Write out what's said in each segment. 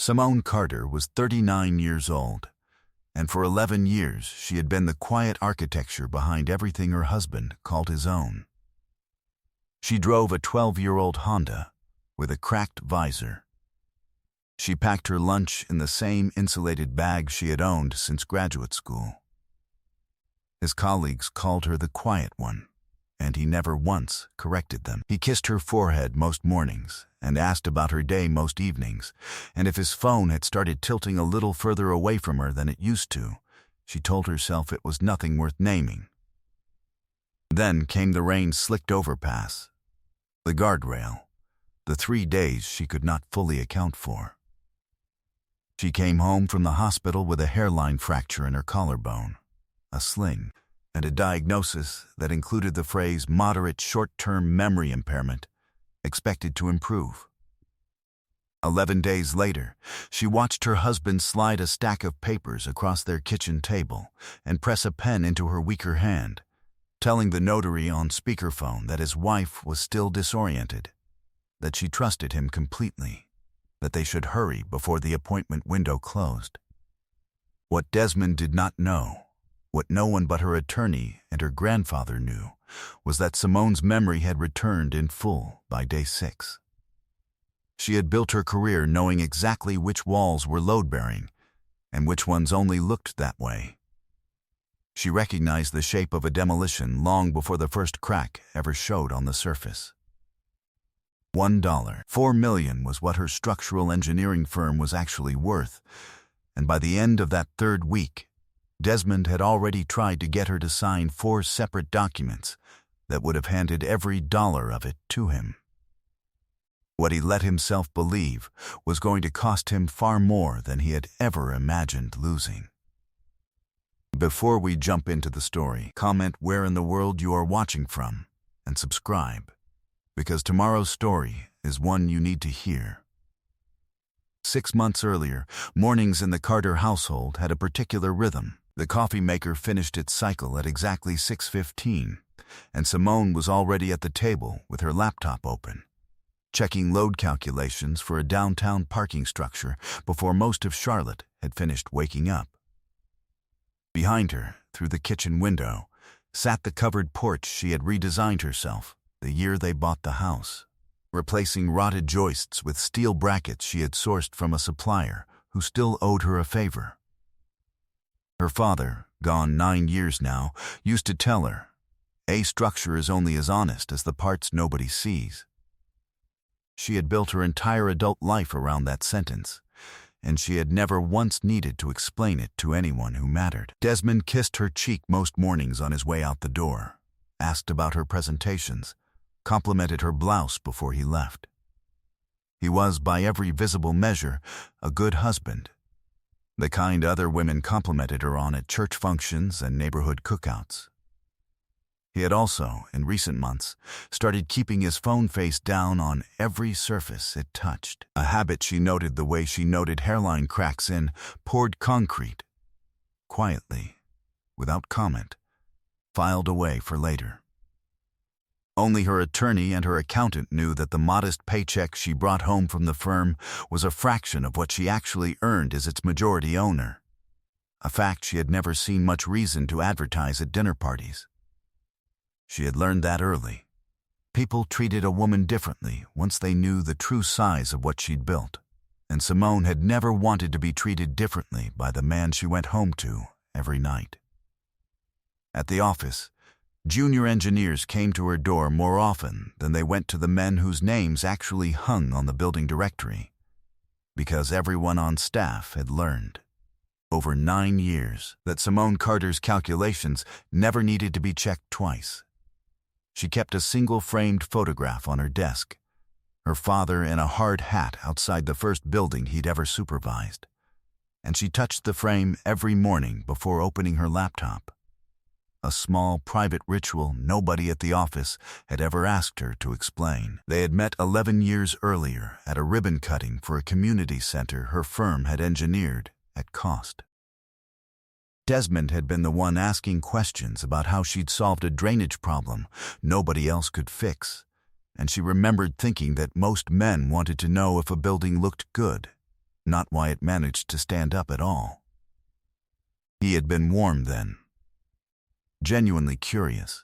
Simone Carter was 39 years old, and for 11 years she had been the quiet architecture behind everything her husband called his own. She drove a 12-year-old Honda with a cracked visor. She packed her lunch in the same insulated bag she had owned since graduate school. His colleagues called her the quiet one, and he never once corrected them. He kissed her forehead most mornings and asked about her day most evenings, and if his phone had started tilting a little further away from her than it used to, she told herself it was nothing worth naming. Then came the rain-slicked overpass, the guardrail, the 3 days she could not fully account for. She came home from the hospital with a hairline fracture in her collarbone, a sling, and a diagnosis that included the phrase moderate short-term memory impairment, expected to improve. 11 days later, she watched her husband slide a stack of papers across their kitchen table and press a pen into her weaker hand, telling the notary on speakerphone that his wife was still disoriented, that she trusted him completely, that they should hurry before the appointment window closed. What Desmond did not know, what no one but her attorney and her grandfather knew, was that Simone's memory had returned in full by day 6. She had built her career knowing exactly which walls were load-bearing and which ones only looked that way. She recognized the shape of a demolition long before the first crack ever showed on the surface. $1. $4 million was what her structural engineering firm was actually worth, and by the end of that 3rd week, Desmond had already tried to get her to sign 4 separate documents that would have handed every dollar of it to him. What he let himself believe was going to cost him far more than he had ever imagined losing. Before we jump into the story, comment where in the world you are watching from and subscribe, because tomorrow's story is one you need to hear. 6 months earlier, mornings in the Carter household had a particular rhythm. The coffee maker finished its cycle at exactly 6:15, and Simone was already at the table with her laptop open, checking load calculations for a downtown parking structure before most of Charlotte had finished waking up. Behind her, through the kitchen window, sat the covered porch she had redesigned herself the year they bought the house, replacing rotted joists with steel brackets she had sourced from a supplier who still owed her a favor. Her father, gone 9 years now, used to tell her, "A structure is only as honest as the parts nobody sees." She had built her entire adult life around that sentence, and she had never once needed to explain it to anyone who mattered. Desmond kissed her cheek most mornings on his way out the door, asked about her presentations, complimented her blouse before he left. He was, by every visible measure, a good husband, the kind other women complimented her on at church functions and neighborhood cookouts. He had also, in recent months, started keeping his phone face down on every surface it touched, a habit she noted the way she noted hairline cracks in poured concrete, quietly, without comment, filed away for later. Only her attorney and her accountant knew that the modest paycheck she brought home from the firm was a fraction of what she actually earned as its majority owner, a fact she had never seen much reason to advertise at dinner parties. She had learned that early. People treated a woman differently once they knew the true size of what she'd built, and Simone had never wanted to be treated differently by the man she went home to every night. At the office, junior engineers came to her door more often than they went to the men whose names actually hung on the building directory, because everyone on staff had learned, over 9 years, that Simone Carter's calculations never needed to be checked twice. She kept a single-framed photograph on her desk, her father in a hard hat outside the first building he'd ever supervised, and she touched the frame every morning before opening her laptop, a small private ritual nobody at the office had ever asked her to explain. They had met 11 years earlier at a ribbon cutting for a community center her firm had engineered at cost. Desmond had been the one asking questions about how she'd solved a drainage problem nobody else could fix, and she remembered thinking that most men wanted to know if a building looked good, not why it managed to stand up at all. He had been warm then, genuinely curious.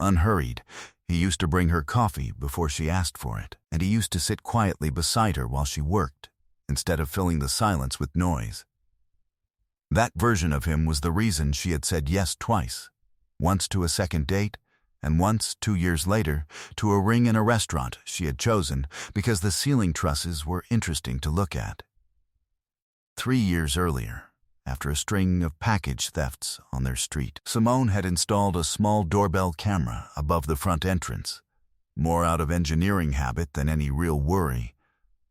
Unhurried, he used to bring her coffee before she asked for it, and he used to sit quietly beside her while she worked, instead of filling the silence with noise. That version of him was the reason she had said yes twice, once to a second date, and once, 2 years later, to a ring in a restaurant she had chosen because the ceiling trusses were interesting to look at. 3 years earlier, after a string of package thefts on their street, Simone had installed a small doorbell camera above the front entrance. More out of engineering habit than any real worry,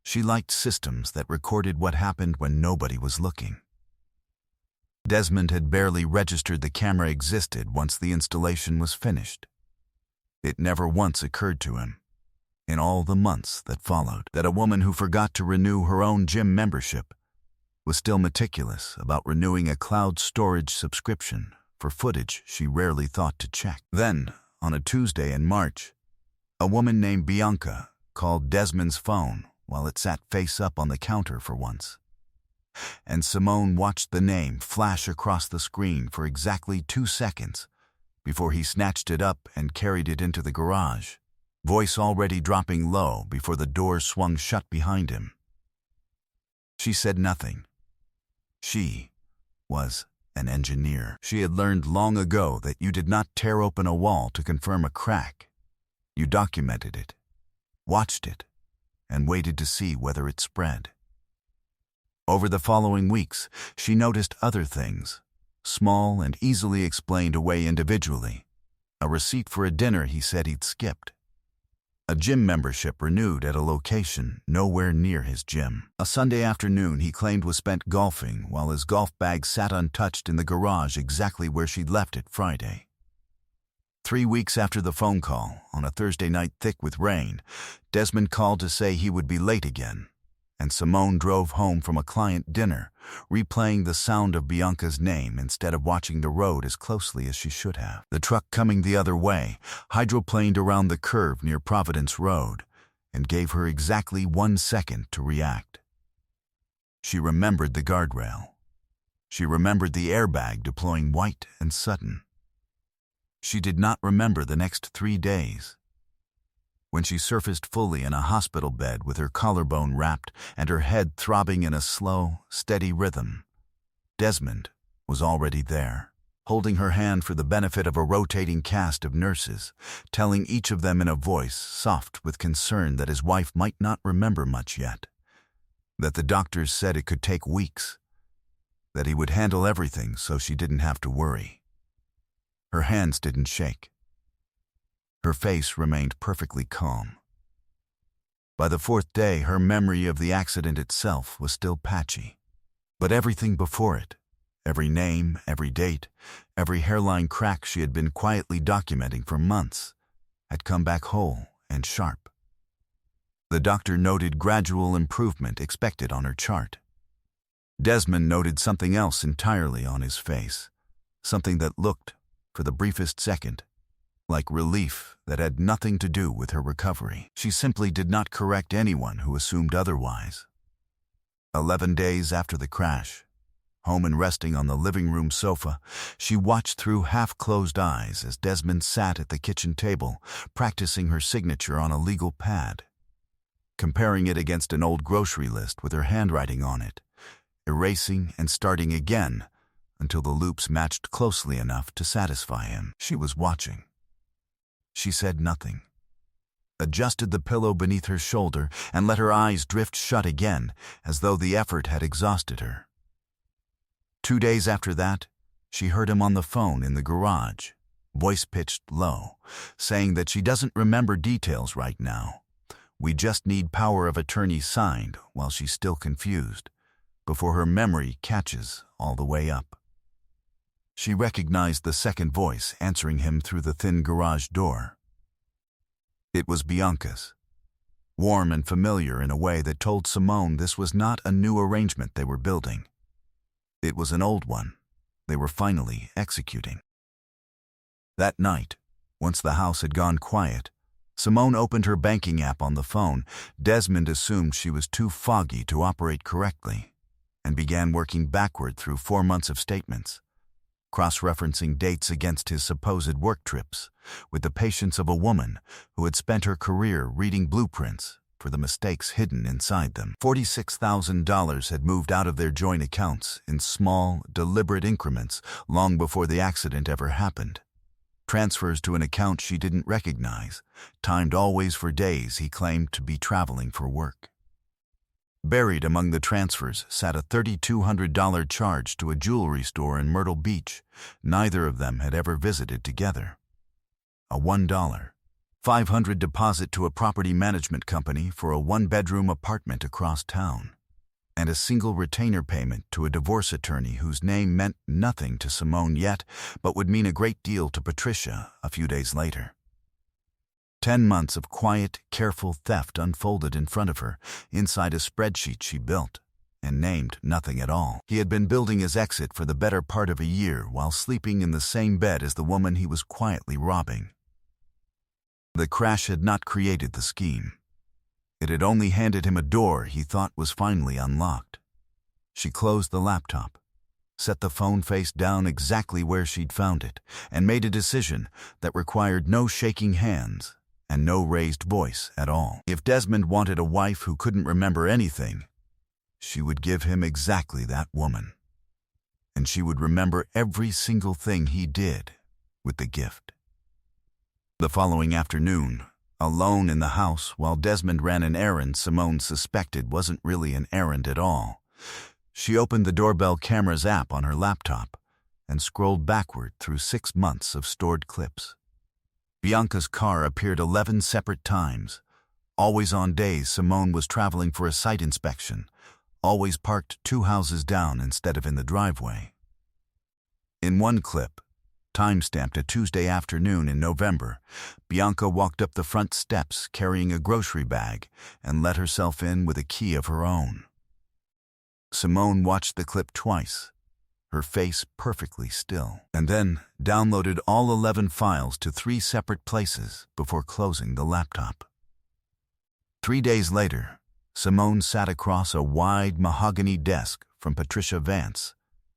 she liked systems that recorded what happened when nobody was looking. Desmond had barely registered the camera existed once the installation was finished. It never once occurred to him, in all the months that followed, that a woman who forgot to renew her own gym membership was still meticulous about renewing a cloud storage subscription for footage she rarely thought to check. Then, on a Tuesday in March, a woman named Bianca called Desmond's phone while it sat face up on the counter for once. And Simone watched the name flash across the screen for exactly 2 seconds before he snatched it up and carried it into the garage, voice already dropping low before the door swung shut behind him. She said nothing. She was an engineer. She had learned long ago that you did not tear open a wall to confirm a crack. You documented it, watched it, and waited to see whether it spread. Over the following weeks, she noticed other things, small and easily explained away individually. A receipt for a dinner he said he'd skipped. A gym membership renewed at a location nowhere near his gym. A Sunday afternoon he claimed was spent golfing while his golf bag sat untouched in the garage exactly where she'd left it Friday. 3 weeks after the phone call, on a Thursday night thick with rain, Desmond called to say he would be late again, and Simone drove home from a client dinner, replaying the sound of Bianca's name instead of watching the road as closely as she should have. The truck coming the other way hydroplaned around the curve near Providence Road and gave her exactly 1 second to react. She remembered the guardrail. She remembered the airbag deploying white and sudden. She did not remember the next 3 days. When she surfaced fully in a hospital bed with her collarbone wrapped and her head throbbing in a slow, steady rhythm, Desmond was already there, holding her hand for the benefit of a rotating cast of nurses, telling each of them in a voice soft with concern that his wife might not remember much yet, that the doctors said it could take weeks, that he would handle everything so she didn't have to worry. Her hands didn't shake. Her face remained perfectly calm. By the 4th day, her memory of the accident itself was still patchy. But everything before it, every name, every date, every hairline crack she had been quietly documenting for months, had come back whole and sharp. The doctor noted gradual improvement expected on her chart. Desmond noted something else entirely on his face, something that looked, for the briefest second, like relief that had nothing to do with her recovery. She simply did not correct anyone who assumed otherwise. 11 days after the crash, home and resting on the living room sofa, she watched through half-closed eyes as Desmond sat at the kitchen table, practicing her signature on a legal pad, comparing it against an old grocery list with her handwriting on it, erasing and starting again until the loops matched closely enough to satisfy him. She was watching. She said nothing, adjusted the pillow beneath her shoulder, and let her eyes drift shut again, as though the effort had exhausted her. 2 days after that, she heard him on the phone in the garage, voice pitched low, saying that she doesn't remember details right now. We just need power of attorney signed while she's still confused, before her memory catches all the way up. She recognized the second voice answering him through the thin garage door. It was Bianca's, warm and familiar in a way that told Simone this was not a new arrangement they were building. It was an old one they were finally executing. That night, once the house had gone quiet, Simone opened her banking app on the phone. Desmond assumed she was too foggy to operate correctly and began working backward through 4 months of statements, cross-referencing dates against his supposed work trips, with the patience of a woman who had spent her career reading blueprints for the mistakes hidden inside them. $46,000 had moved out of their joint accounts in small, deliberate increments long before the accident ever happened. Transfers to an account she didn't recognize, timed always for days he claimed to be traveling for work. Buried among the transfers sat a $3,200 charge to a jewelry store in Myrtle Beach neither of them had ever visited together. A $1.500 deposit to a property management company for a 1-bedroom apartment across town, and a single retainer payment to a divorce attorney whose name meant nothing to Simone yet, but would mean a great deal to Patricia a few days later. 10 months of quiet, careful theft unfolded in front of her, inside a spreadsheet she built and named nothing at all. He had been building his exit for the better part of a year while sleeping in the same bed as the woman he was quietly robbing. The crash had not created the scheme. It had only handed him a door he thought was finally unlocked. She closed the laptop, set the phone face down exactly where she'd found it, and made a decision that required no shaking hands and no raised voice at all. If Desmond wanted a wife who couldn't remember anything, she would give him exactly that woman. And she would remember every single thing he did with the gift. The following afternoon, alone in the house while Desmond ran an errand Simone suspected wasn't really an errand at all, she opened the doorbell camera's app on her laptop and scrolled backward through 6 months of stored clips. Bianca's car appeared 11 separate times, always on days Simone was traveling for a site inspection, always parked 2 houses down instead of in the driveway. In one clip, time-stamped a Tuesday afternoon in November, Bianca walked up the front steps carrying a grocery bag and let herself in with a key of her own. Simone watched the clip twice, her face perfectly still, and then downloaded all 11 files to 3 separate places before closing the laptop. 3 days later, Simone sat across a wide mahogany desk from Patricia Vance,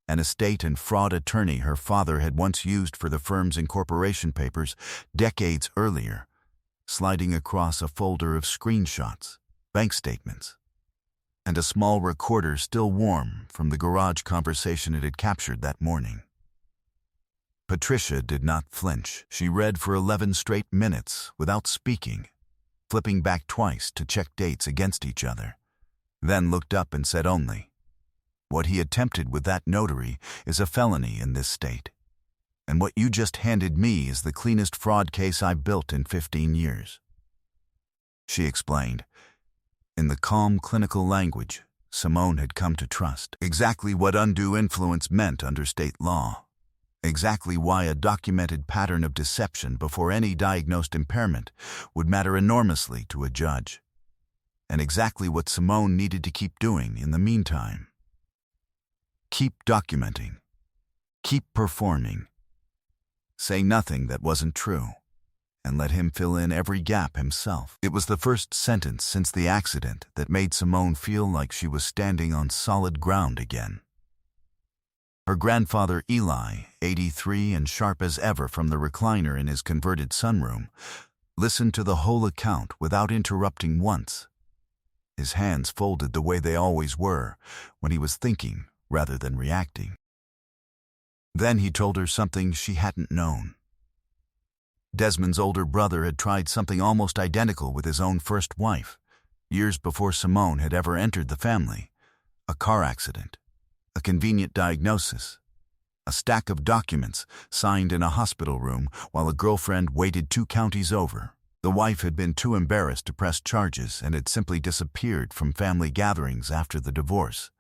an estate and fraud attorney her father had once used for the firm's incorporation papers decades earlier, sliding across a folder of screenshots, bank statements, and a small recorder still warm from the garage conversation it had captured that morning. Patricia did not flinch. She read for 11 straight minutes without speaking, flipping back twice to check dates against each other, then looked up and said only, "What he attempted with that notary is a felony in this state, and what you just handed me is the cleanest fraud case I've built in 15 years." She explained, in the calm clinical language Simone had come to trust, exactly what undue influence meant under state law, exactly why a documented pattern of deception before any diagnosed impairment would matter enormously to a judge, and exactly what Simone needed to keep doing in the meantime. Keep documenting. Keep performing. Say nothing that wasn't true, and let him fill in every gap himself. It was the first sentence since the accident that made Simone feel like she was standing on solid ground again. Her grandfather Eli, 83 and sharp as ever from the recliner in his converted sunroom, listened to the whole account without interrupting once. His hands folded the way they always were, when he was thinking rather than reacting. Then he told her something she hadn't known. Desmond's older brother had tried something almost identical with his own first wife, years before Simone had ever entered the family. A car accident, a convenient diagnosis, a stack of documents signed in a hospital room while a girlfriend waited 2 counties over. The wife had been too embarrassed to press charges and had simply disappeared from family gatherings after the divorce,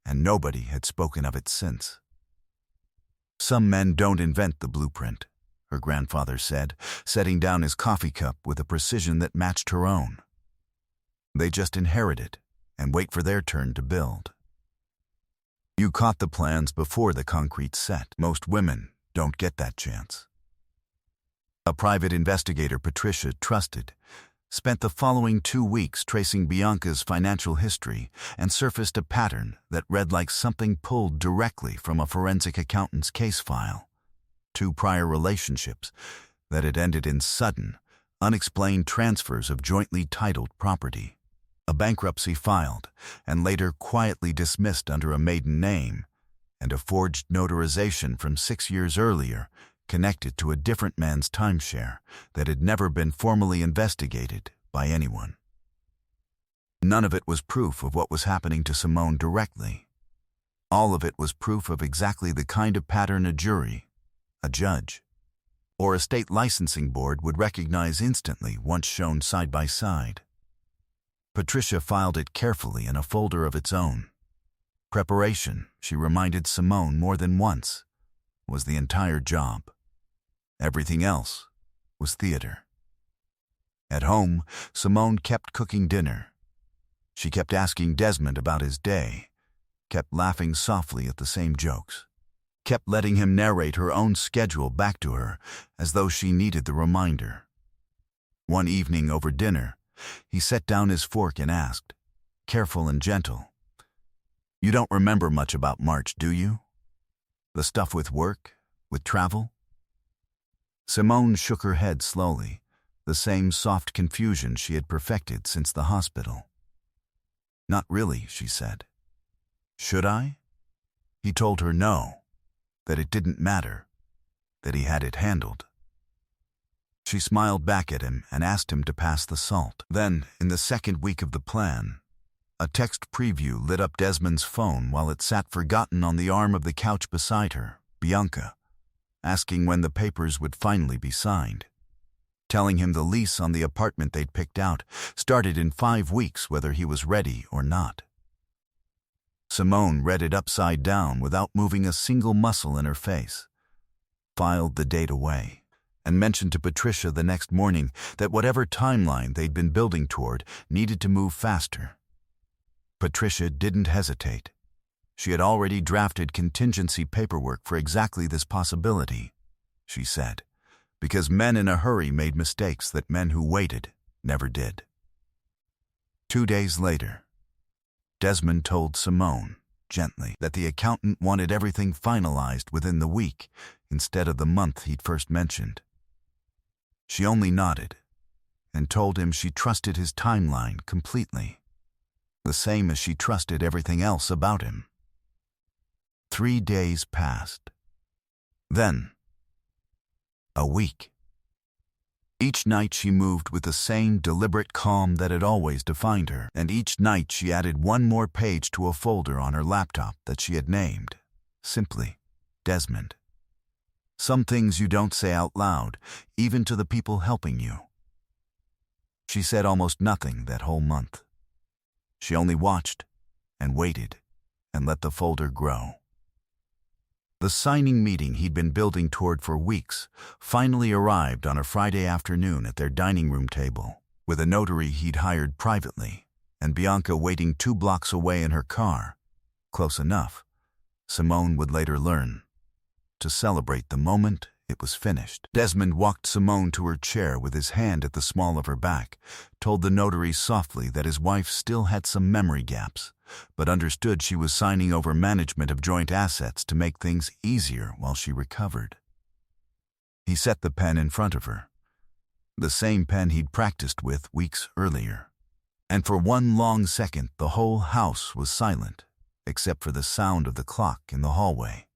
and nobody had spoken of it since. "Some men don't invent the blueprint," her grandfather said, setting down his coffee cup with a precision that matched her own. "They just inherit it and wait for their turn to build. You caught the plans before the concrete set. Most women don't get that chance." A private investigator Patricia trusted spent the following 2 weeks tracing Bianca's financial history and surfaced a pattern that read like something pulled directly from a forensic accountant's case file. 2 prior relationships that had ended in sudden, unexplained transfers of jointly titled property. A bankruptcy filed and later quietly dismissed under a maiden name, and a forged notarization from 6 years earlier connected to a different man's timeshare that had never been formally investigated by anyone. None of it was proof of what was happening to Simone directly. All of it was proof of exactly the kind of pattern a jury, a judge, or a state licensing board would recognize instantly once shown side by side. Patricia filed it carefully in a folder of its own. Preparation, she reminded Simone more than once, was the entire job. Everything else was theater. At home, Simone kept cooking dinner. She kept asking Desmond about his day, kept laughing softly at the same jokes, kept letting him narrate her own schedule back to her as though she needed the reminder. One evening over dinner, he set down his fork and asked, careful and gentle, "You don't remember much about March, do you? The stuff with work, with travel?" Simone shook her head slowly, the same soft confusion she had perfected since the hospital. "Not really," she said. "Should I?" He told her no, that it didn't matter, that he had it handled. She smiled back at him and asked him to pass the salt. Then, in the second week of the plan, a text preview lit up Desmond's phone while it sat forgotten on the arm of the couch beside her, Bianca, asking when the papers would finally be signed, telling him the lease on the apartment they'd picked out started in 5 weeks whether he was ready or not. Simone read it upside down without moving a single muscle in her face, filed the date away, and mentioned to Patricia the next morning that whatever timeline they'd been building toward needed to move faster. Patricia didn't hesitate. She had already drafted contingency paperwork for exactly this possibility, she said, because men in a hurry made mistakes that men who waited never did. 2 days later, Desmond told Simone, gently, that the accountant wanted everything finalized within the week instead of the month he'd first mentioned. She only nodded and told him she trusted his timeline completely, the same as she trusted everything else about him. 3 days passed. Then, a week. Each night she moved with the same deliberate calm that had always defined her, and each night she added one more page to a folder on her laptop that she had named, simply, Desmond. Some things you don't say out loud, even to the people helping you. She said almost nothing that whole month. She only watched and waited and let the folder grow. The signing meeting he'd been building toward for weeks finally arrived on a Friday afternoon at their dining room table, with a notary he'd hired privately, and Bianca waiting 2 blocks away in her car, close enough, Simone would later learn, to celebrate the moment it was finished. Desmond walked Simone to her chair with his hand at the small of her back, told the notary softly that his wife still had some memory gaps, but understood she was signing over management of joint assets to make things easier while she recovered. He set the pen in front of her, the same pen he'd practiced with weeks earlier, and for one long second the whole house was silent, except for the sound of the clock in the hallway.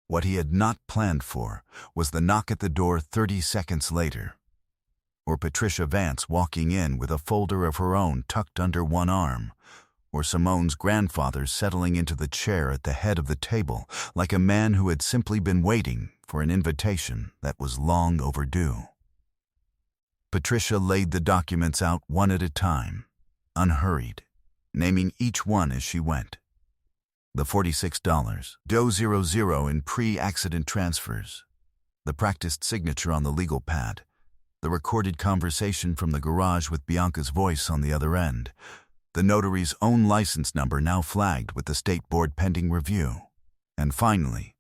What he had not planned for was the knock at the door 30 seconds later, or Patricia Vance walking in with a folder of her own tucked under one arm, or Simone's grandfather settling into the chair at the head of the table like a man who had simply been waiting for an invitation that was long overdue. Patricia laid the documents out one at a time, unhurried, naming each one as she went. The $46, $000 in pre-accident transfers, the practiced signature on the legal pad, the recorded conversation from the garage with Bianca's voice on the other end, the notary's own license number now flagged with the state board pending review, and finally,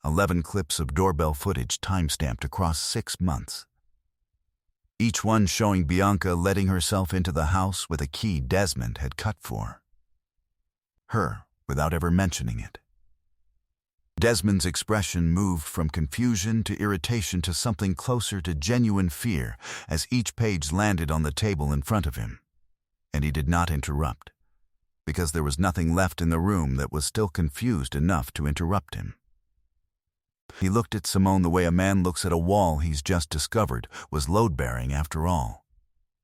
11 clips of doorbell footage time-stamped across 6 months. Each one showing Bianca letting herself into the house with a key Desmond had cut for her without ever mentioning it. Desmond's expression moved from confusion to irritation to something closer to genuine fear as each page landed on the table in front of him. And he did not interrupt, because there was nothing left in the room that was still confused enough to interrupt him. He looked at Simone the way a man looks at a wall he's just discovered was load-bearing after all,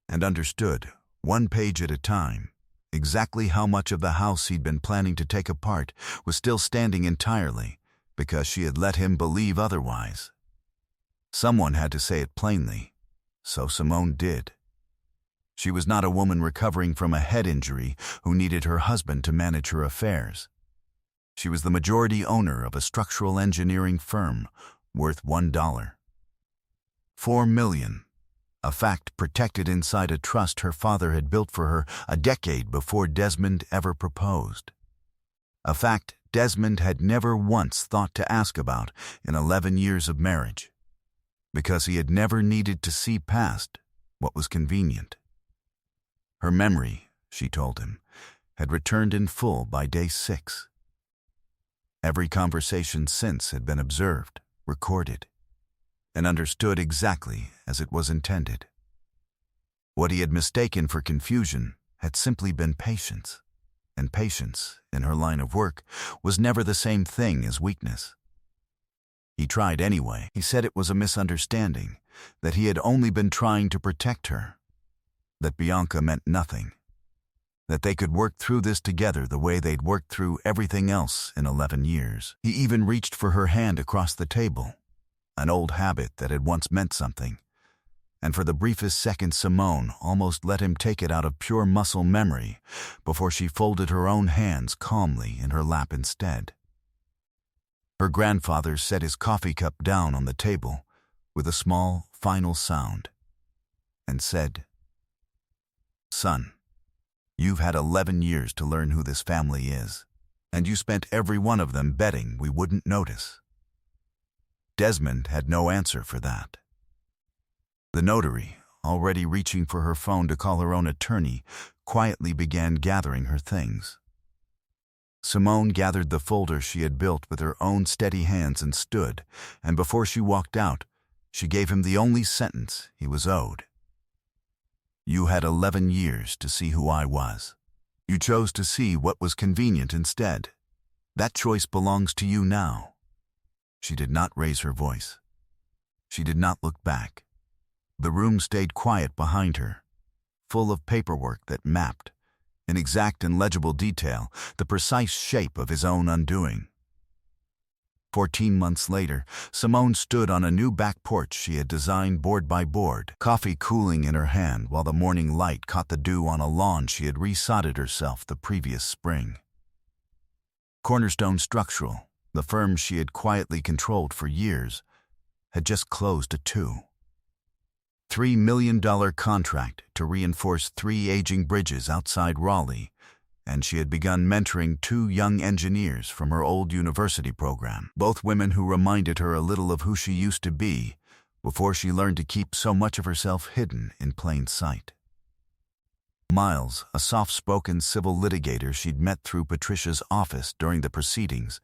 and understood, one page at a time, exactly how much of the house he'd been planning to take apart was still standing entirely because she had let him believe otherwise. Someone had to say it plainly, so Simone did. She was not a woman recovering from a head injury who needed her husband to manage her affairs. She was the majority owner of a structural engineering firm worth $1. $4 million, a fact protected inside a trust her father had built for her a decade before Desmond ever proposed. A fact Desmond had never once thought to ask about in 11 years of marriage, because he had never needed to see past what was convenient. Her memory, she told him, had returned in full by day 6. Every conversation since had been observed, recorded, and understood exactly as it was intended. What he had mistaken for confusion had simply been patience, and patience, in her line of work, was never the same thing as weakness. He tried anyway. He said it was a misunderstanding, that he had only been trying to protect her, that Bianca meant nothing, that they could work through this together the way they'd worked through everything else in 11 years. He even reached for her hand across the table, an old habit that had once meant something, and for the briefest second Simone almost let him take it out of pure muscle memory before she folded her own hands calmly in her lap instead. Her grandfather set his coffee cup down on the table with a small, final sound and said, "Son, you've had 11 years to learn who this family is, and you spent every one of them betting we wouldn't notice." Desmond had no answer for that. The notary, already reaching for her phone to call her own attorney, quietly began gathering her things. Simone gathered the folder she had built with her own steady hands and stood, and before she walked out, she gave him the only sentence he was owed. "You had 11 years to see who I was. You chose to see what was convenient instead. That choice belongs to you now." She did not raise her voice. She did not look back. The room stayed quiet behind her, full of paperwork that mapped, in exact and legible detail, the precise shape of his own undoing. 14 months later, Simone stood on a new back porch she had designed board by board, coffee cooling in her hand while the morning light caught the dew on a lawn she had resodded herself the previous spring. Cornerstone Structural, the firm she had quietly controlled for years, had just closed a $2.3 million contract to reinforce 3 aging bridges outside Raleigh, and she had begun mentoring 2 young engineers from her old university program, both women who reminded her a little of who she used to be before she learned to keep so much of herself hidden in plain sight. Miles, a soft-spoken civil litigator she'd met through Patricia's office during the proceedings,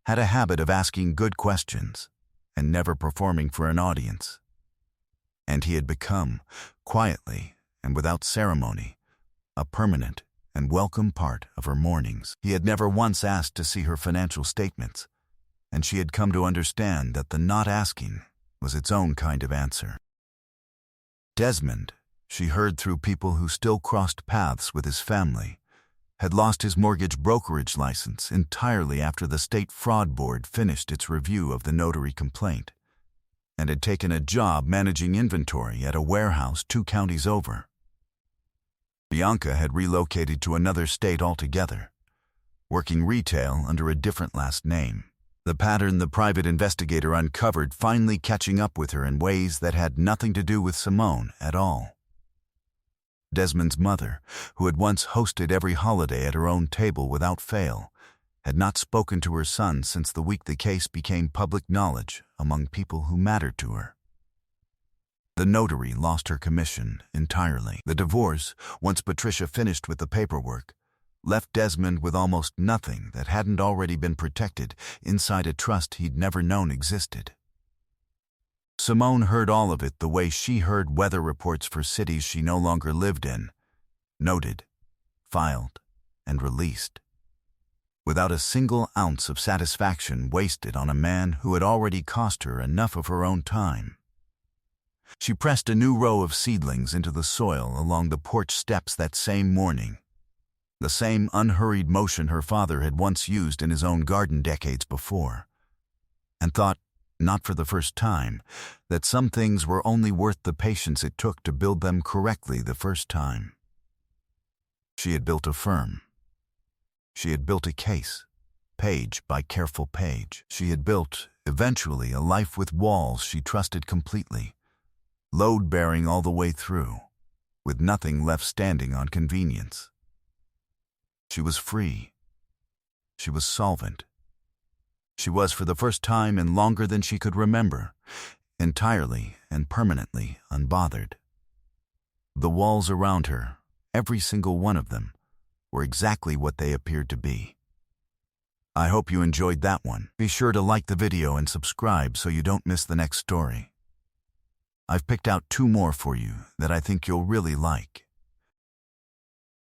had a habit of asking good questions and never performing for an audience. And he had become, quietly and without ceremony, a permanent and welcome part of her mornings. He had never once asked to see her financial statements, and she had come to understand that the not asking was its own kind of answer. Desmond, she heard through people who still crossed paths with his family, had lost his mortgage brokerage license entirely after the State Fraud Board finished its review of the notary complaint, and had taken a job managing inventory at a warehouse 2 counties over. Bianca had relocated to another state altogether, working retail under a different last name, the pattern the private investigator uncovered finally catching up with her in ways that had nothing to do with Simone at all. Desmond's mother, who had once hosted every holiday at her own table without fail, had not spoken to her son since the week the case became public knowledge among people who mattered to her. The notary lost her commission entirely. The divorce, once Patricia finished with the paperwork, left Desmond with almost nothing that hadn't already been protected inside a trust he'd never known existed. Simone heard all of it the way she heard weather reports for cities she no longer lived in, noted, filed, and released, without a single ounce of satisfaction wasted on a man who had already cost her enough of her own time. She pressed a new row of seedlings into the soil along the porch steps that same morning, the same unhurried motion her father had once used in his own garden decades before, and thought, not for the first time, that some things were only worth the patience it took to build them correctly the first time. She had built a firm. She had built a case, page by careful page. She had built, eventually, a life with walls she trusted completely, load-bearing all the way through, with nothing left standing on convenience. She was free. She was solvent. She was, for the first time in longer than she could remember, entirely and permanently unbothered. The walls around her, every single one of them, were exactly what they appeared to be. I hope you enjoyed that one. Be sure to like the video and subscribe so you don't miss the next story. I've picked out 2 more for you that I think you'll really like.